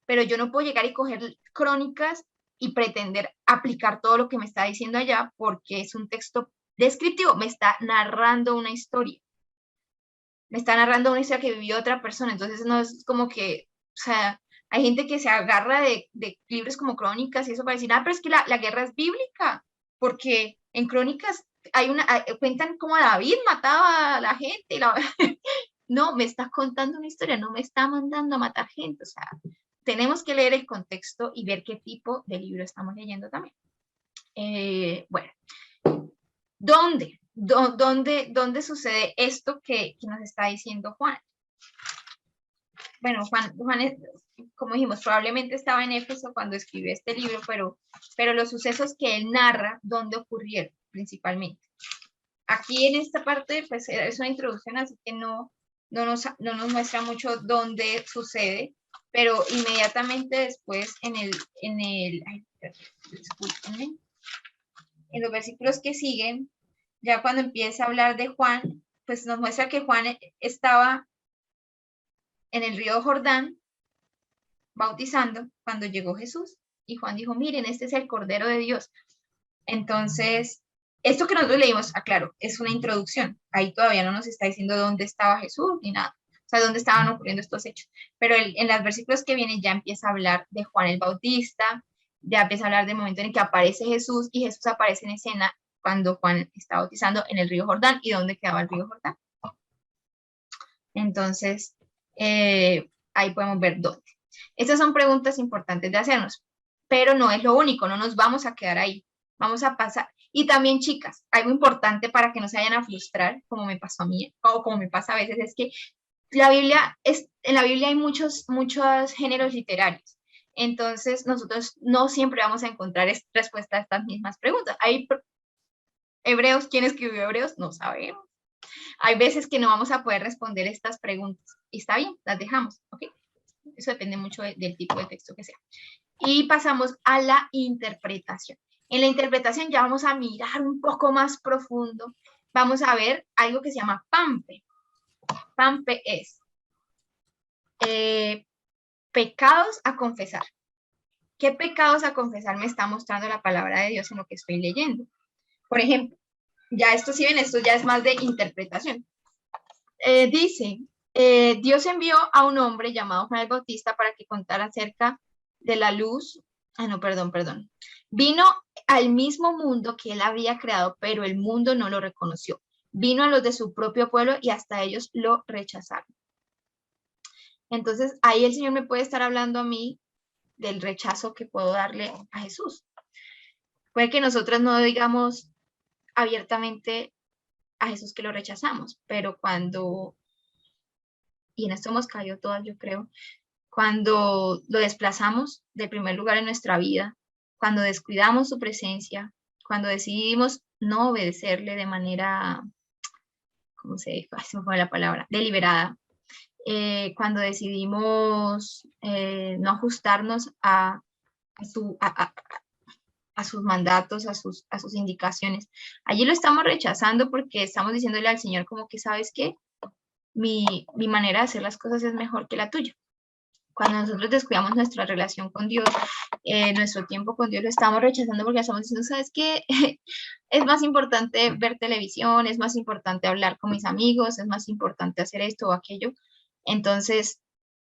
Pero yo no puedo llegar y coger Crónicas y pretender aplicar todo lo que me está diciendo allá, porque es un texto descriptivo, me está narrando una historia. Me está narrando una historia que vivió otra persona. Entonces no es como que, o sea, hay gente que se agarra de libros como Crónicas y eso para decir, pero es que la guerra es bíblica, porque en Crónicas cuentan cómo David mataba a la gente. No, me está contando una historia, no me está mandando a matar gente. O sea, tenemos que leer el contexto y ver qué tipo de libro estamos leyendo también. Bueno, ¿dónde sucede esto que nos está diciendo Juan? Bueno, Juan, como dijimos, probablemente estaba en Éfeso cuando escribió este libro, pero los sucesos que él narra, ¿dónde ocurrieron principalmente? Aquí en esta parte, pues es una introducción, así que no nos muestra mucho dónde sucede, pero inmediatamente después en los versículos que siguen, ya cuando empieza a hablar de Juan, pues nos muestra que Juan estaba en el río Jordán bautizando cuando llegó Jesús, y Juan dijo, miren, este es el Cordero de Dios. Entonces, Esto que nosotros leímos, aclaro, es una introducción. Ahí todavía no nos está diciendo dónde estaba Jesús ni nada. O sea, dónde estaban ocurriendo estos hechos. Pero en los versículos que vienen ya empieza a hablar de Juan el Bautista, ya empieza a hablar del momento en el que aparece Jesús, y Jesús aparece en escena cuando Juan está bautizando en el río Jordán. ¿Y dónde quedaba el río Jordán? Entonces, ahí podemos ver dónde. Estas son preguntas importantes de hacernos, pero no es lo único, no nos vamos a quedar ahí. Vamos a pasar. Y también, chicas, algo importante para que no se vayan a frustrar, como me pasó a mí, o como me pasa a veces, es que en la Biblia hay muchos géneros literarios. Entonces, nosotros no siempre vamos a encontrar respuesta a estas mismas preguntas. Hay Hebreos, ¿quién escribió Hebreos? No sabemos. Hay veces que no vamos a poder responder estas preguntas. Y está bien, las dejamos, ¿ok? Eso depende mucho del tipo de texto que sea. Y pasamos a la interpretación. En la interpretación ya vamos a mirar un poco más profundo. Vamos a ver algo que se llama PAMPE. PAMPE es pecados a confesar. ¿Qué pecados a confesar me está mostrando la palabra de Dios en lo que estoy leyendo? Por ejemplo, ya esto, si ven, esto ya es más de interpretación. Dice, Dios envió a un hombre llamado Juan el Bautista para que contara acerca de la luz. Perdón. Vino al mismo mundo que él había creado, pero el mundo no lo reconoció. Vino a los de su propio pueblo y hasta ellos lo rechazaron. Entonces, ahí el Señor me puede estar hablando a mí del rechazo que puedo darle a Jesús. Puede que nosotros no digamos abiertamente a Jesús que lo rechazamos, pero cuando, y en esto hemos caído todas, yo creo, cuando lo desplazamos del primer lugar en nuestra vida, cuando descuidamos su presencia, cuando decidimos no obedecerle de manera, ¿cómo se dice? Se me fue la palabra, deliberada, cuando decidimos no ajustarnos a sus mandatos, a sus indicaciones. Allí lo estamos rechazando porque estamos diciéndole al Señor como que, ¿sabes qué? Mi manera de hacer las cosas es mejor que la tuya. Cuando nosotros descuidamos nuestra relación con Dios, nuestro tiempo con Dios, lo estamos rechazando porque estamos diciendo, ¿sabes qué? Es más importante ver televisión, es más importante hablar con mis amigos, es más importante hacer esto o aquello. Entonces,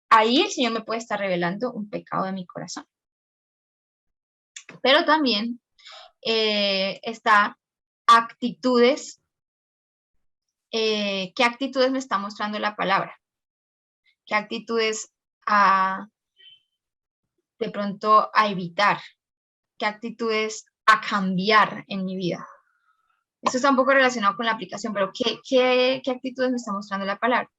ahí el Señor me puede estar revelando un pecado de mi corazón. Pero también está actitudes. ¿Qué actitudes me está mostrando la palabra? ¿Qué actitudes de pronto a evitar? ¿Qué actitudes a cambiar en mi vida? Esto está un poco relacionado con la aplicación, pero ¿qué actitudes me está mostrando la palabra?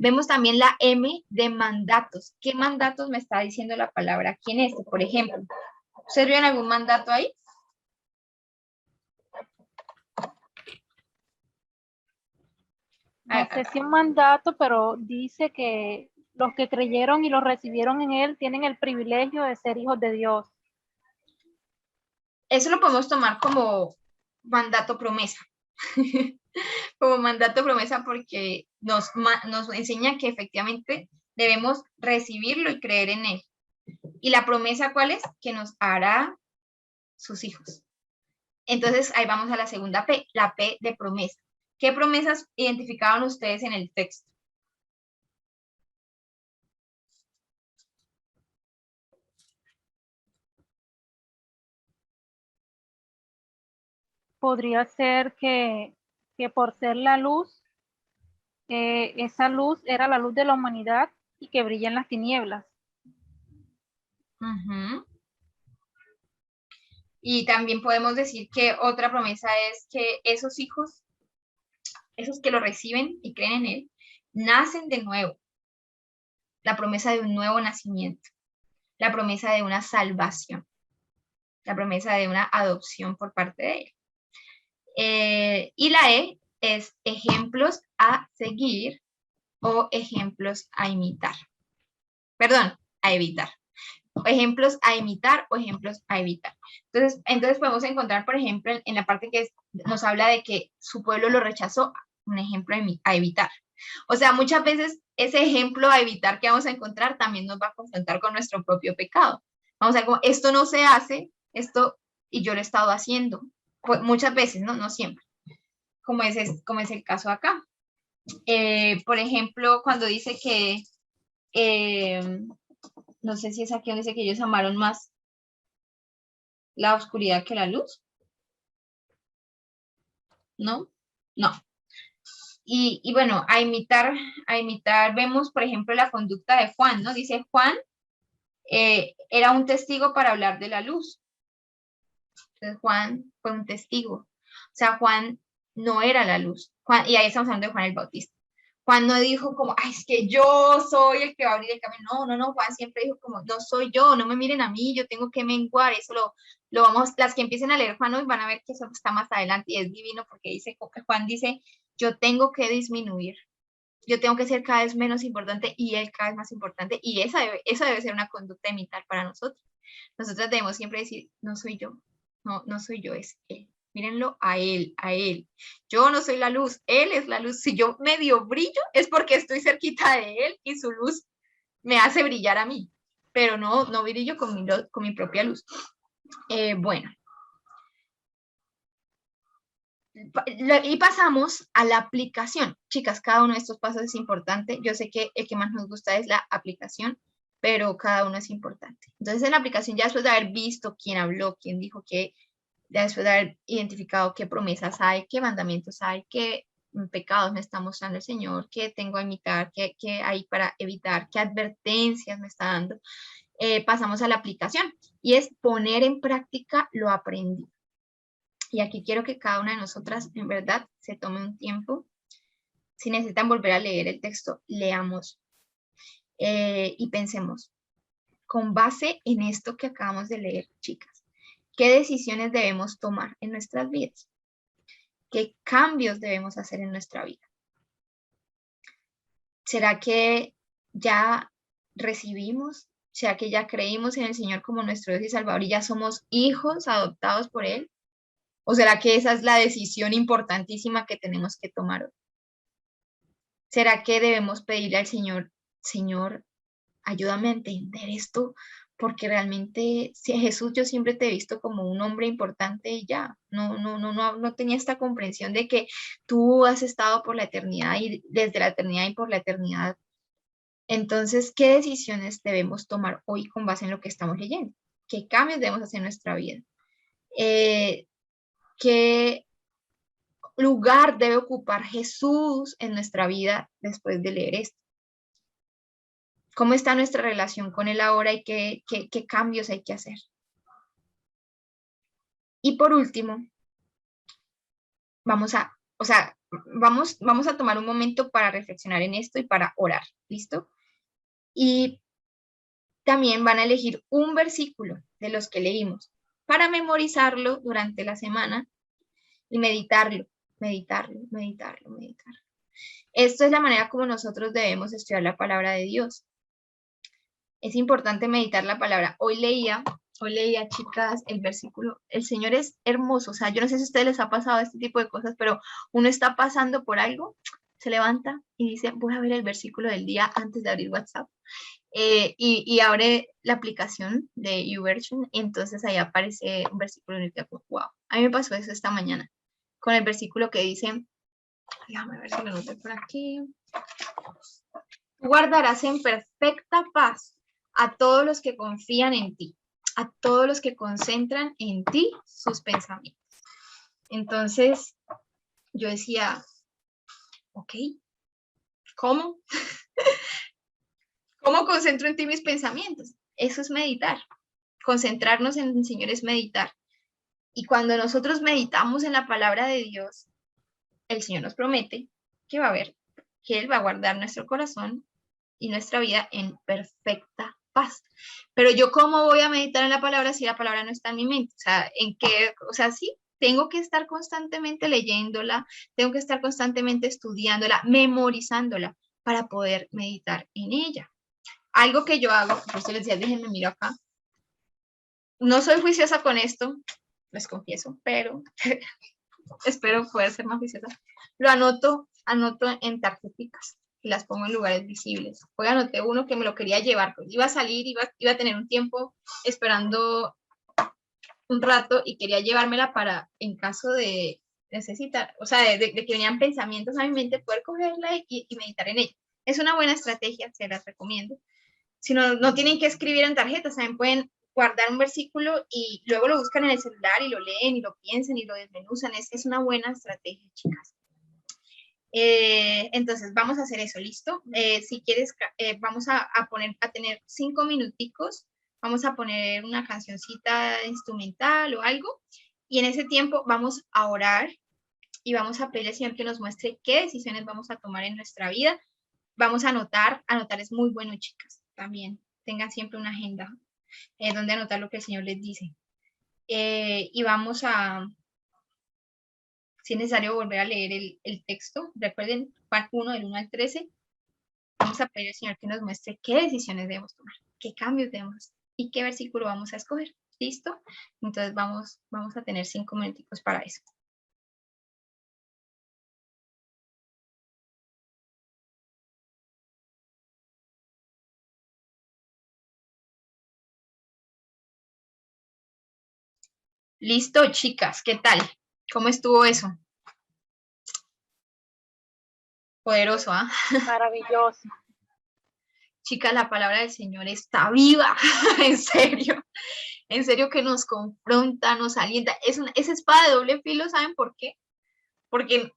Vemos también la M de mandatos. ¿Qué mandatos me está diciendo la palabra aquí en este? Por ejemplo, ¿ustedes vieron algún mandato ahí? No sé si un mandato, pero dice que los que creyeron y los recibieron en él tienen el privilegio de ser hijos de Dios. Eso lo podemos tomar como mandato promesa. Como mandato promesa porque nos enseña que efectivamente debemos recibirlo y creer en él. ¿Y la promesa cuál es? Que nos hará sus hijos. Entonces ahí vamos a la segunda P, la P de promesa. ¿Qué promesas identificaban ustedes en el texto? Podría ser que por ser la luz, esa luz era la luz de la humanidad y que brilla en las tinieblas. Y también podemos decir que otra promesa es que esos hijos, esos que lo reciben y creen en él, nacen de nuevo. La promesa de un nuevo nacimiento. La promesa de una salvación. La promesa de una adopción por parte de él. Y la E es ejemplos a seguir o ejemplos a imitar. Perdón, a evitar. Ejemplos a imitar o ejemplos a evitar. Entonces podemos encontrar, por ejemplo, en la parte que nos habla de que su pueblo lo rechazó, un ejemplo a evitar. O sea, muchas veces ese ejemplo a evitar que vamos a encontrar también nos va a confrontar con nuestro propio pecado. Vamos a ver como esto no se hace, esto y yo lo he estado haciendo. pues, muchas veces, ¿no? No siempre, como es el caso acá. Por ejemplo, cuando dice que, no sé si es aquí donde dice que ellos amaron más la oscuridad que la luz, ¿no? No. Y bueno, a imitar, vemos, por ejemplo, la conducta de Juan, ¿no? Dice Juan era un testigo para hablar de la luz. Entonces Juan fue un testigo. O sea, Juan no era la luz. Y ahí estamos hablando de Juan el Bautista. Juan no dijo como, ay, es que yo soy el que va a abrir el camino. No, Juan siempre dijo como, no soy yo, no me miren a mí, yo tengo que menguar. Eso lo vamos, las que empiecen a leer Juan hoy van a ver que eso está más adelante y es divino porque Juan dice, yo tengo que disminuir. Yo tengo que ser cada vez menos importante y él cada vez más importante. Y esa debe ser una conducta a imitar para nosotros. Nosotros debemos siempre decir, no soy yo, no soy yo, es él. Mírenlo a él, a él. Yo no soy la luz, él es la luz. Si yo medio brillo es porque estoy cerquita de él y su luz me hace brillar a mí. Pero no brillo con mi propia luz. Bueno. Y pasamos a la aplicación. Chicas, cada uno de estos pasos es importante. Yo sé que el que más nos gusta es la aplicación, pero cada uno es importante. Entonces, en la aplicación, ya después de haber visto quién habló, quién dijo qué, ya después de haber identificado qué promesas hay, qué mandamientos hay, qué pecados me está mostrando el Señor, qué tengo a imitar, qué hay para evitar, qué advertencias me está dando, pasamos a la aplicación y es poner en práctica lo aprendido. Y aquí quiero que cada una de nosotras, en verdad, se tome un tiempo. Si necesitan volver a leer el texto, leamos y pensemos, con base en esto que acabamos de leer, chicas, ¿qué decisiones debemos tomar en nuestras vidas? ¿Qué cambios debemos hacer en nuestra vida? ¿Será que ya recibimos? ¿Será que ya creímos en el Señor como nuestro Dios y Salvador y ya somos hijos adoptados por Él? ¿O será que esa es la decisión importantísima que tenemos que tomar hoy? ¿Será que debemos pedirle al Señor, Señor, ayúdame a entender esto? Porque realmente, si Jesús, yo siempre te he visto como un hombre importante y ya, no tenía esta comprensión de que tú has estado por la eternidad y desde la eternidad y por la eternidad. Entonces, ¿qué decisiones debemos tomar hoy con base en lo que estamos leyendo? ¿Qué cambios debemos hacer en nuestra vida? ¿Qué lugar debe ocupar Jesús en nuestra vida después de leer esto? ¿Cómo está nuestra relación con Él ahora y qué cambios hay que hacer? Y por último, vamos a tomar un momento para reflexionar en esto y para orar, ¿listo? Y también van a elegir un versículo de los que leímos para memorizarlo durante la semana y meditarlo. Esto es la manera como nosotros debemos estudiar la palabra de Dios. Es importante meditar la palabra. Hoy leía, chicas, el versículo. El Señor es hermoso. O sea, yo no sé si a ustedes les ha pasado este tipo de cosas, pero uno está pasando por algo, se levanta y dice, voy a ver el versículo del día antes de abrir WhatsApp. Y abre la aplicación de YouVersion y entonces ahí aparece un versículo en el que, wow, a mí me pasó eso esta mañana con el versículo que dice, déjame ver si lo noté por aquí, tú guardarás en perfecta paz a todos los que confían en ti, a todos los que concentran en ti sus pensamientos. Entonces yo decía, ok, ¿cómo? ¿Cómo concentro en ti mis pensamientos? Eso es meditar. Concentrarnos en el Señor es meditar. Y cuando nosotros meditamos en la palabra de Dios, el Señor nos promete que va a haber, que Él va a guardar nuestro corazón y nuestra vida en perfecta paz. Pero yo, ¿cómo voy a meditar en la palabra si la palabra no está en mi mente? Sí, tengo que estar constantemente leyéndola, tengo que estar constantemente estudiándola, memorizándola para poder meditar en ella. Algo que yo hago, por eso les decía, déjenme miro acá. No soy juiciosa con esto, les confieso, pero espero poder ser más juiciosa. Lo anoto en tarjeticas y las pongo en lugares visibles. Hoy anoté uno que me lo quería llevar, pues iba a salir, iba a tener un tiempo esperando un rato y quería llevármela para, en caso de necesitar, o sea, de que venían pensamientos a mi mente, poder cogerla y meditar en ella. Es una buena estrategia, se las recomiendo. Si no, no tienen que escribir en tarjetas, también pueden guardar un versículo y luego lo buscan en el celular y lo leen y lo piensan y lo desmenuzan. Es una buena estrategia, chicas. Entonces vamos a hacer eso, ¿listo? Si quieres, vamos a tener 5 minuticos, vamos a poner una cancioncita instrumental o algo, y en ese tiempo vamos a orar y vamos a pedirle al Señor que nos muestre qué decisiones vamos a tomar en nuestra vida. Vamos a anotar es muy bueno, chicas, también. Tengan siempre una agenda donde anotar lo que el Señor les dice. Y vamos a, si es necesario, volver a leer el texto. Recuerden, parte 1 del 1 al 13. Vamos a pedir al Señor que nos muestre qué decisiones debemos tomar, qué cambios debemos hacer y qué versículo vamos a escoger. ¿Listo? Entonces vamos a tener 5 minuticos para eso. Listo, chicas, ¿qué tal? ¿Cómo estuvo eso? Poderoso, ¿ah? Maravilloso. Chicas, la palabra del Señor está viva, en serio que nos confronta, nos alienta. Esa espada de doble filo, ¿saben por qué? Porque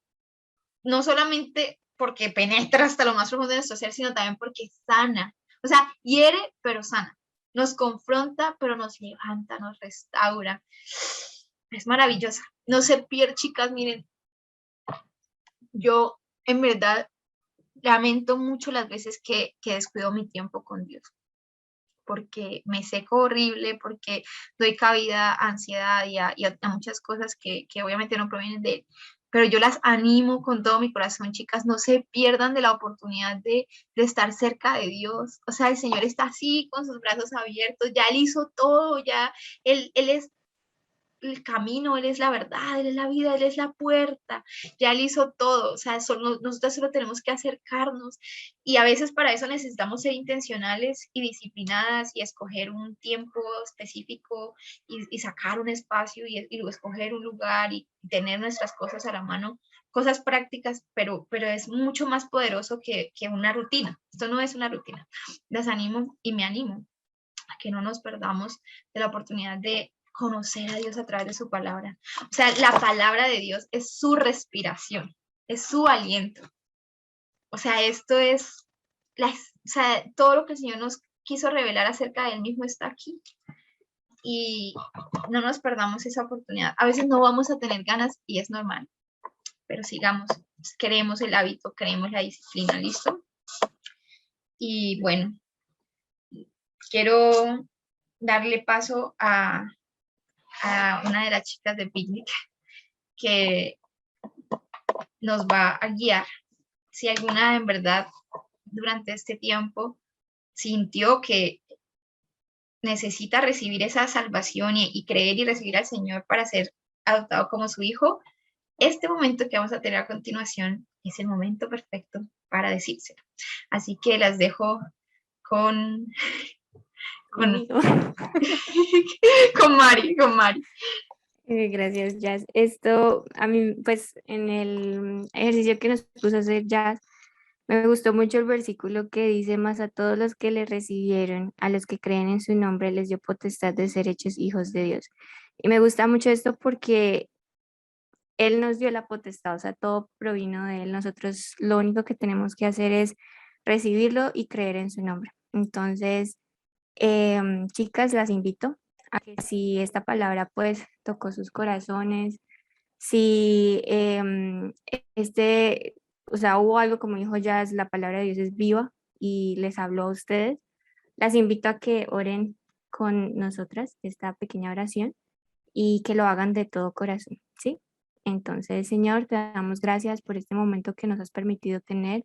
no solamente porque penetra hasta lo más profundo de nuestro ser, sino también porque sana. O sea, hiere, pero sana. Nos confronta, pero nos levanta, nos restaura. Es maravillosa. No se pierde, chicas, miren. Yo, en verdad, lamento mucho las veces que descuido mi tiempo con Dios. Porque me seco horrible, porque doy cabida a ansiedad y a muchas cosas que obviamente no provienen de Él. Pero yo las animo con todo mi corazón, chicas, no se pierdan de la oportunidad de estar cerca de Dios. O sea, el Señor está así, con sus brazos abiertos, ya Él hizo todo, ya Él es el camino, Él es la verdad, Él es la vida, Él es la puerta, ya Él hizo todo, o sea, nosotros solo tenemos que acercarnos y a veces para eso necesitamos ser intencionales y disciplinadas y escoger un tiempo específico y sacar un espacio y escoger un lugar y tener nuestras cosas a la mano, cosas prácticas, pero es mucho más poderoso que una rutina. Esto no es una rutina. Las animo y me animo a que no nos perdamos de la oportunidad de conocer a Dios a través de su palabra. O sea, la palabra de Dios es su respiración, es su aliento. O sea, esto es, o sea, todo lo que el Señor nos quiso revelar acerca de Él mismo está aquí. Y no nos perdamos esa oportunidad. A veces no vamos a tener ganas y es normal, pero sigamos, queremos el hábito, queremos la disciplina, ¿listo? Y bueno, quiero darle paso a una de las chicas de Picnic que nos va a guiar. Si alguna en verdad durante este tiempo sintió que necesita recibir esa salvación y creer y recibir al Señor para ser adoptado como su hijo, este momento que vamos a tener a continuación es el momento perfecto para decírselo. Así que las dejo con Mari. Gracias, Jazz. Esto a mí, pues en el ejercicio que nos puso a hacer Jazz, me gustó mucho el versículo que dice: más a todos los que le recibieron, a los que creen en su nombre, les dio potestad de ser hechos hijos de Dios. Y me gusta mucho esto porque Él nos dio la potestad, o sea, todo provino de Él. Nosotros lo único que tenemos que hacer es recibirlo y creer en su nombre. Entonces, chicas, las invito a que si esta palabra pues tocó sus corazones, si o sea, hubo algo, como dijo Jazz, la palabra de Dios es viva y les habló a ustedes, las invito a que oren con nosotras esta pequeña oración y que lo hagan de todo corazón, ¿sí? Entonces, Señor, te damos gracias por este momento que nos has permitido tener.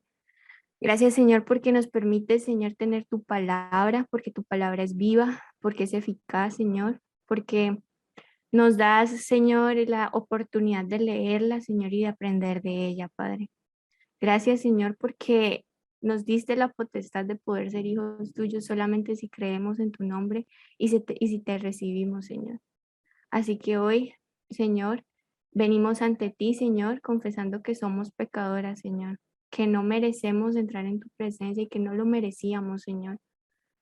Gracias, Señor, porque nos permite, Señor, tener tu palabra, porque tu palabra es viva, porque es eficaz, Señor, porque nos das, Señor, la oportunidad de leerla, Señor, y de aprender de ella, Padre. Gracias, Señor, porque nos diste la potestad de poder ser hijos tuyos solamente si creemos en tu nombre y si te recibimos, Señor. Así que hoy, Señor, venimos ante ti, Señor, confesando que somos pecadoras, Señor, que no merecemos entrar en tu presencia y que no lo merecíamos, Señor,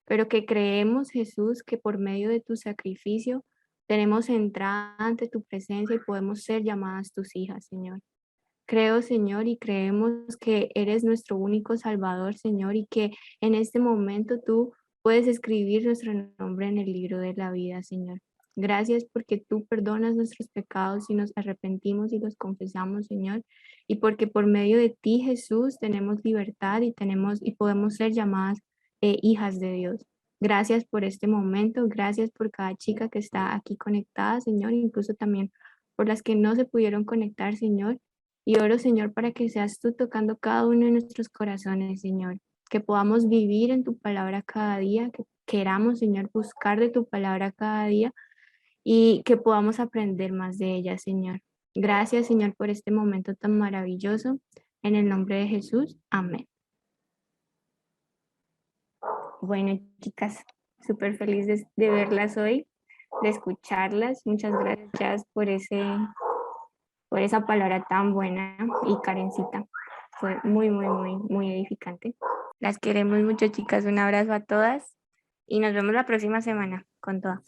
pero que creemos, Jesús, que por medio de tu sacrificio tenemos entrada ante tu presencia y podemos ser llamadas tus hijas, Señor. Creo, Señor, y creemos que eres nuestro único Salvador, Señor, y que en este momento tú puedes escribir nuestro nombre en el libro de la vida, Señor. Gracias porque tú perdonas nuestros pecados y nos arrepentimos y los confesamos, Señor, y porque por medio de ti, Jesús, tenemos libertad y podemos ser llamadas hijas de Dios. Gracias por este momento, gracias por cada chica que está aquí conectada, Señor, incluso también por las que no se pudieron conectar, Señor. Y oro, Señor, para que seas tú tocando cada uno de nuestros corazones, Señor. Que podamos vivir en tu palabra cada día, que queramos, Señor, buscar de tu palabra cada día y que podamos aprender más de ella, Señor. Gracias, Señor, por este momento tan maravilloso. En el nombre de Jesús, amén. Bueno, chicas, súper feliz de verlas hoy, de escucharlas. Muchas gracias por esa palabra tan buena y Karencita. Fue muy, muy, muy, muy edificante. Las queremos mucho, chicas. Un abrazo a todas y nos vemos la próxima semana con todas.